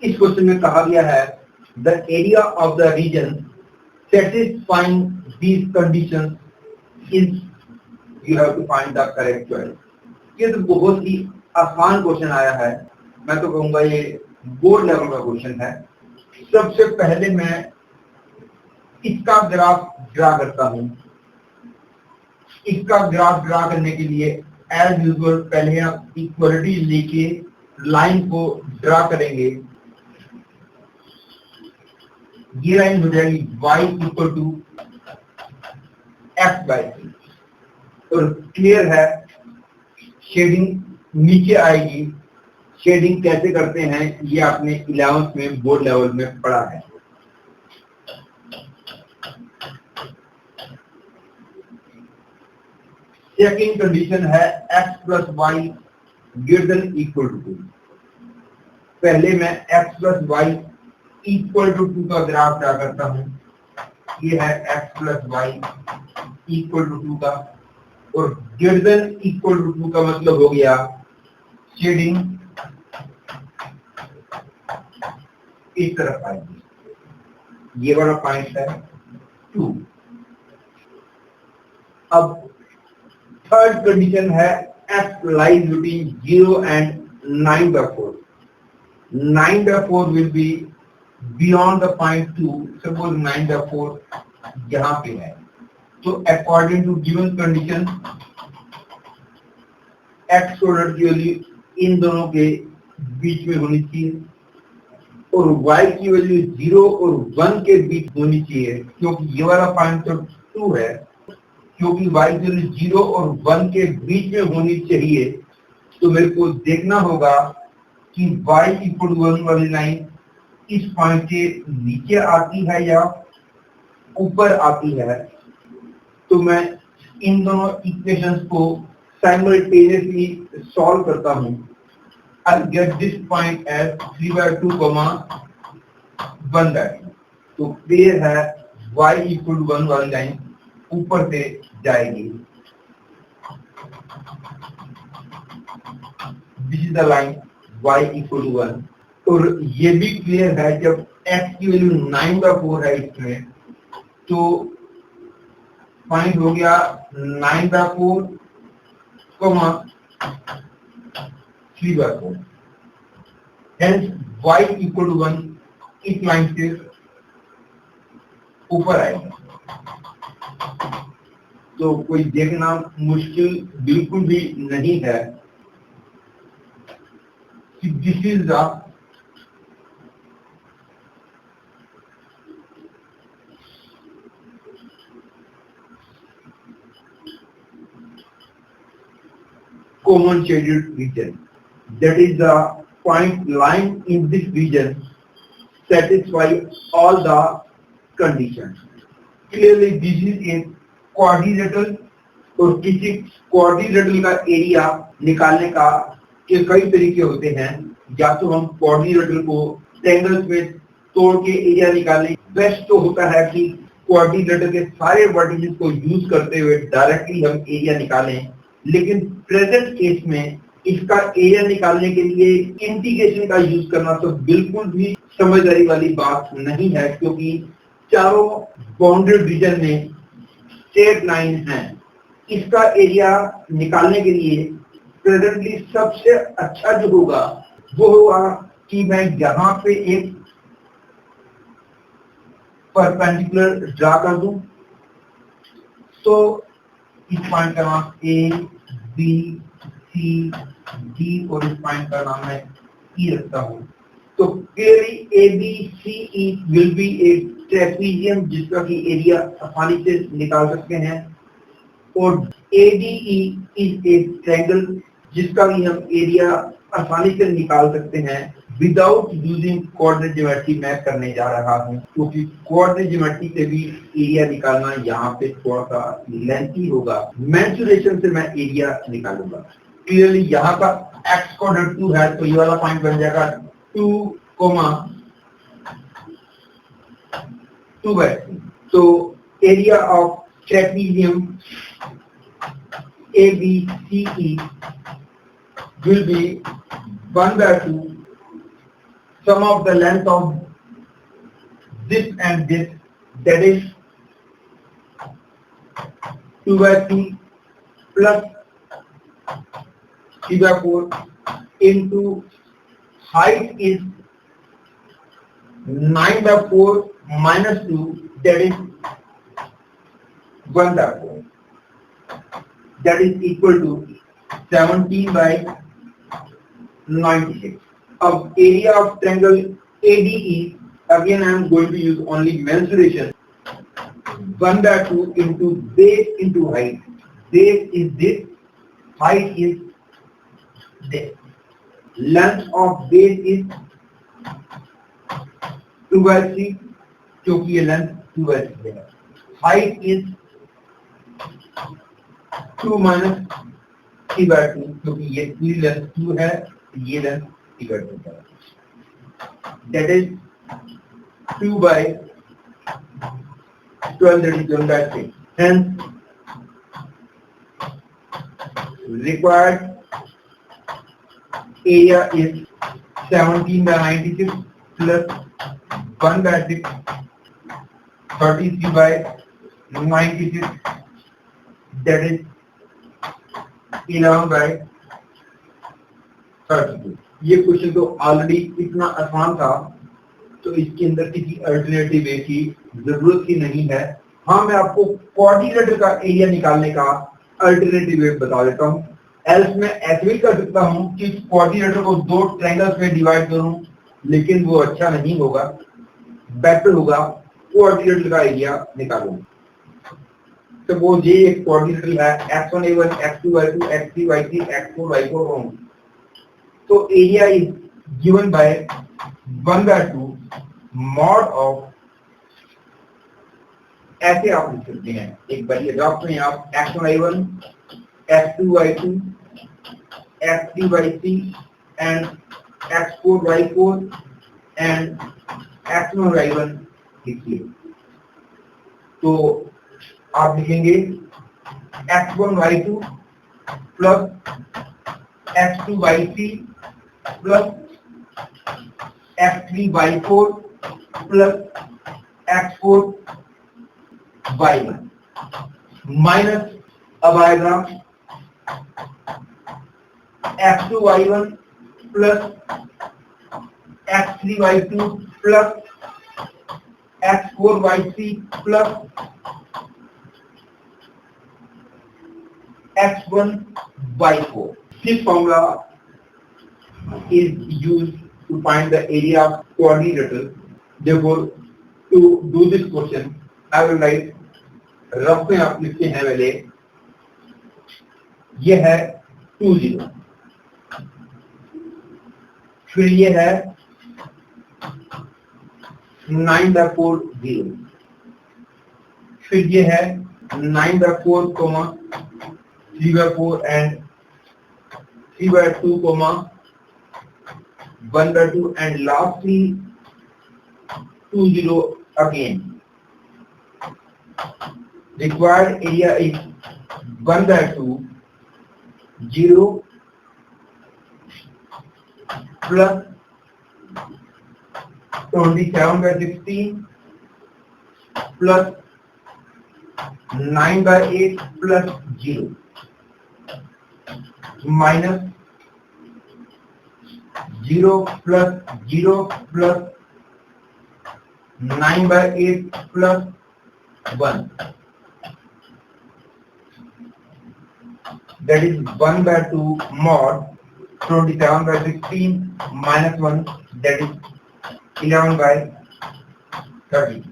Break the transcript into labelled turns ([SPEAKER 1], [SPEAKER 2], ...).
[SPEAKER 1] इस क्वेश्चन में कहा गया है the area of the region satisfying these conditions is you have to find the correct choice। ये तो बहुत ही आसान क्वेश्चन आया है, मैं तो कहूंगा ये बोर्ड लेवल का क्वेश्चन है। सबसे पहले मैं इसका ग्राफ ड्रा करता हूं। इसका ग्राफ ड्रा करने के लिए एज यूजुअल पहले हम इक्वलिटी लेके लाइन को ड्रा करेंगे। ये लाइन हो जाएगी y equal to x by 3 और क्लियर है शेडिंग नीचे आएगी। शेडिंग कैसे करते हैं ये आपने 11th में बोर्ड लेवल में पढ़ा है। सेकंड कंडीशन है x plus Y greater than equal to 2। पहले मैं x plus Y equal to 2 का ग्राफ ड्रा करता हूं। ये है x plus Y equal to 2 का, और ग्रेटर देन इक्वल टू 2 का मतलब हो गया शेडिंग इस तरफ आएगी। ये वाला पॉइंट है 2। अब थर्ड कंडीशन है x lies between 0 and 9/4। 9/4 will be beyond the point 2। Suppose 9/4 यहाँ पे है, तो according to given condition x product की वैल्यू इन दोनों के बीच में होनी चाहिए और y की वैल्यू 0 और 1 के बीच होनी चाहिए, क्योंकि ये वाला पॉइंट तो 2 है। क्योंकि y की वैल्यू 0 और 1 के बीच में होनी चाहिए, तो मेरे को देखना होगा कि y इक्वल 1 वाली लाइन इस पॉइंट के नीचे आती है या ऊपर आती है। तो मैं इन दोनों इक्वेशंस को साइमल्टेनियसली सॉल्व करता हूं। I'll get this point as 3/2, 1/2। तो क्लियर है y इक्वल 1 वाली लाइन ऊपर से जाएगी। This is the line y equal 1। और ये भी क्लियर है जब x की वैल्यू 9/4 है इसमें, तो पॉइंट हो गया 9/4, 3/4। Hence y इक्वल 1 इस लाइन से ऊपर आएगा। तो कोई देखना मुश्किल बिल्कुल भी नहीं है कि this is the common shaded region, that is the point lying in this region satisfy all the conditions। Clearly this is a quadrilateral, और किसी क्वाड्रिलेटरल का एरिया निकालने का के कई तरीके होते हैं। या तो हम क्वाड्रिलेटरल को ट्रायंगल्स में तोड़ के एरिया निकालें। बेस्ट तो होता है कि क्वाड्रिलेटरल के सारे वर्टिसेस को यूज करते हुए डायरेक्टली हम एरिया निकालें, लेकिन प्रेजेंट केस में इसका एरिया निकालने के लिए इंटीग्रेशन का यूज करना तो बिल्कुल भी समझदारी वाली बात नहीं है, क्योंकि चारों बाउंड्री रीजन में स्ट्रेट लाइन है। इसका एरिया निकालने के लिए प्रेजेंटली सबसे अच्छा जो होगा वो होगा कि मैं यहाँ पे एक परपेंडिकुलर ड्रा कर दूं। तो इस पॉइंट का नाम A, B, C, D और इस पॉइंट का नाम मैं E रखता हूं। तो clearly ABCE will be A trapezium जिसका की एरिया आसानी से निकाल सकते हैं, और ADE इज ए ट्रायंगल जिसका भी हम एरिया आसानी से निकाल सकते हैं विदाउट यूजिंग कोऑर्डिनेट ज्योमेट्री। मैं करने जा रहा हूं क्योंकि कोऑर्डिनेट ज्योमेट्री से भी एरिया निकालना यहाँ पे थोड़ा सा लेंथी होगा। मेंसुरेशन से मैं एरिया निकालूंगा। क्लियरली यहाँ का x कोऑर्डिनेट 2 है, तो ये वाला पॉइंट बन जाएगा 2,2/3। तो area of trapezium ABCE will be 1 by 2 sum of the length of this and this, that is 2 by 3 plus 3 by 4 into height is 9 by 4 minus 2, that is 1 by 4, that is equal to 17 by 96. Of area of triangle ADE, again I am going to use only mensuration. 1 by 2 into base into height. Base is this, height is this. Length of base is 2 by 3, क्योंकि ये length 2 by 3 है. Height is 2 minus 3 by 2, क्योंकि ये पूरी length 2 है, ये length 3 by 2 है. That is 2 by 12, that is 1 by 6. Hence, required area is 17 by 96 plus 1 by 6, 33 by 96, that is 11 by 32. ये क्वेश्चन तो ऑलरेडी इतना आसान था, तो इसके अंदर किसी अल्टरनेटिव वे की जरूरत ही नहीं है. हाँ, मैं आपको क्वाड्रिलेटरल का एरिया निकालने का अल्टरनेटिव वे बता देता हूँ. एल्स मैं ऐसे भी कर सकता हूँ कि क्वाड्रिलेटरल को दो ट्रायंगल्स में डिवाइड करूँ, लेकिन वो अच्छा नहीं होगा. बेटर होगा क्वाड्रिलेटरल का एरिया निकालूं. तो वो ये एक क्वाड्रिलेटरल है, x1a1, x2y2, x3y3, x4y4 हों. तो area is given by 1 by 2 mod of, ऐसे आप लिख सकते हैं. एक बार ये ड्रॉप करें आप, x1y1, x2y2, x3y3 and x4y4 and x1y1 लिखिए. तो आप लिखेंगे x1y2 plus x2y3 plus x3y4 plus x4y1 minus अब आएगा x2y1 plus x3y2 plus x4y3 plus x1y4. This formula is used to find the area of quadrilateral. Therefore, to do this question, I will write rough में आप लिखते हैं पहले, ये है 20, फिर ये है 9 by 4 0, फिर ये है 9 by 4 3 by 4 and 3 by 2 1 by 2 and lastly 20 again. Required area is 1 by 2 0 plus 27 by 16 plus 9 by 8 plus 0 minus 0 plus 0 plus 9 by 8 plus 1. That is 1 by 2 mod 27 by 16 minus 1, that is 11 by 30.